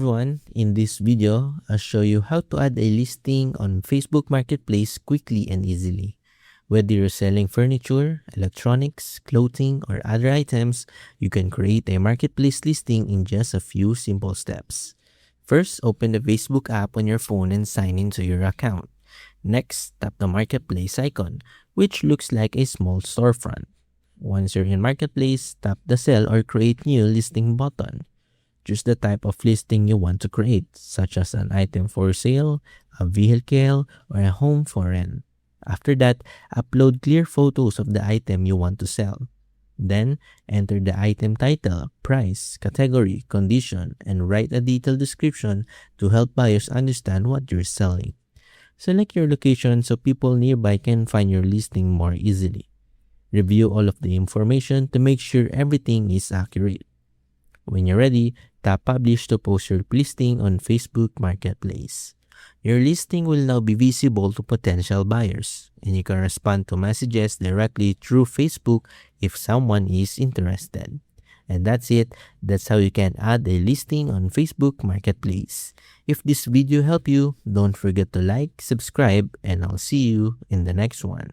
Everyone, in this video, I'll show you how to add a listing on Facebook Marketplace quickly and easily. Whether you're selling furniture, electronics, clothing, or other items, you can create a marketplace listing in just a few simple steps. First, open the Facebook app on your phone and sign into your account. Next, tap the marketplace icon, which looks like a small storefront. Once you're in Marketplace, tap the Sell or Create New Listing button. Choose the type of listing you want to create, such as an item for sale, a vehicle, or a home for rent. After that, upload clear photos of the item you want to sell. Then, enter the item title, price, category, condition, and write a detailed description to help buyers understand what you're selling. Select your location so people nearby can find your listing more easily. Review all of the information to make sure everything is accurate. When you're ready, tap Publish to post your listing on Facebook Marketplace. Your listing will now be visible to potential buyers, and you can respond to messages directly through Facebook if someone is interested. And that's it. That's how you can add a listing on Facebook Marketplace. If this video helped you, don't forget to like, subscribe, and I'll see you in the next one.